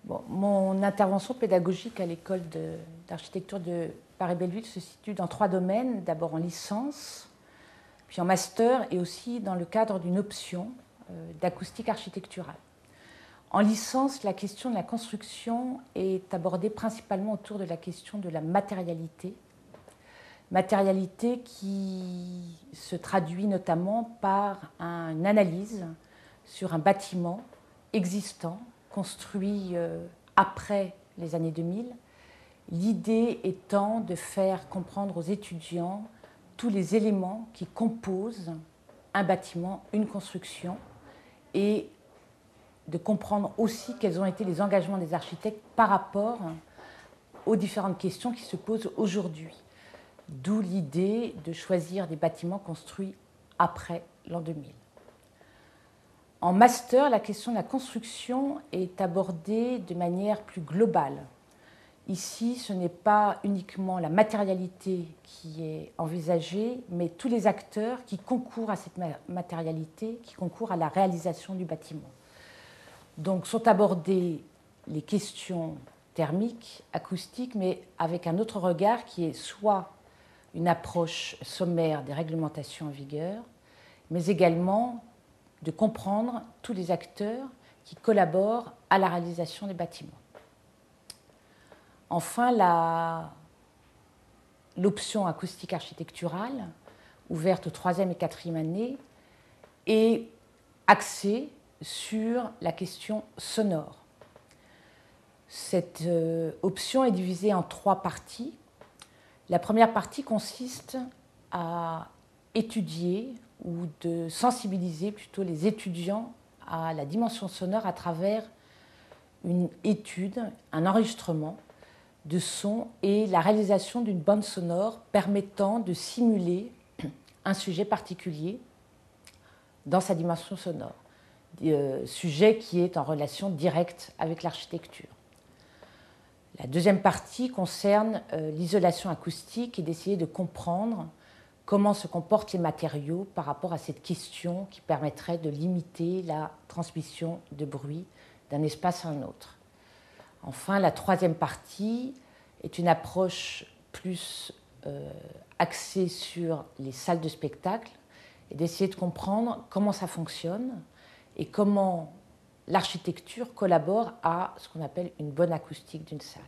Bon, mon intervention pédagogique à l'école d'architecture de Paris-Belleville se situe dans 3 domaines. D'abord en licence, puis en master et aussi dans le cadre d'une option d'acoustique architecturale. En licence, la question de la construction est abordée principalement autour de la question de la matérialité. Matérialité qui se traduit notamment par une analyse sur un bâtiment existant, construit après les années 2000, l'idée étant de faire comprendre aux étudiants tous les éléments qui composent un bâtiment, une construction, et de comprendre aussi quels ont été les engagements des architectes par rapport aux différentes questions qui se posent aujourd'hui. D'où l'idée de choisir des bâtiments construits après l'an 2000. En master, la question de la construction est abordée de manière plus globale. Ici, ce n'est pas uniquement la matérialité qui est envisagée, mais tous les acteurs qui concourent à cette matérialité, qui concourent à la réalisation du bâtiment. Donc sont abordées les questions thermiques, acoustiques, mais avec un autre regard qui est soit une approche sommaire des réglementations en vigueur, mais également de comprendre tous les acteurs qui collaborent à la réalisation des bâtiments. Enfin, l'option acoustique architecturale, ouverte aux 3e et 4e années, est axée sur la question sonore. Cette option est divisée en 3 parties. La première partie consiste à étudier ou de sensibiliser plutôt les étudiants à la dimension sonore à travers une étude, un enregistrement de son et la réalisation d'une bande sonore permettant de simuler un sujet particulier dans sa dimension sonore, sujet qui est en relation directe avec l'architecture. La deuxième partie concerne l'isolation acoustique et d'essayer de comprendre comment se comportent les matériaux par rapport à cette question qui permettrait de limiter la transmission de bruit d'un espace à un autre. Enfin, la troisième partie est une approche plus axée sur les salles de spectacle et d'essayer de comprendre comment ça fonctionne et comment l'architecture collabore à ce qu'on appelle une bonne acoustique d'une salle.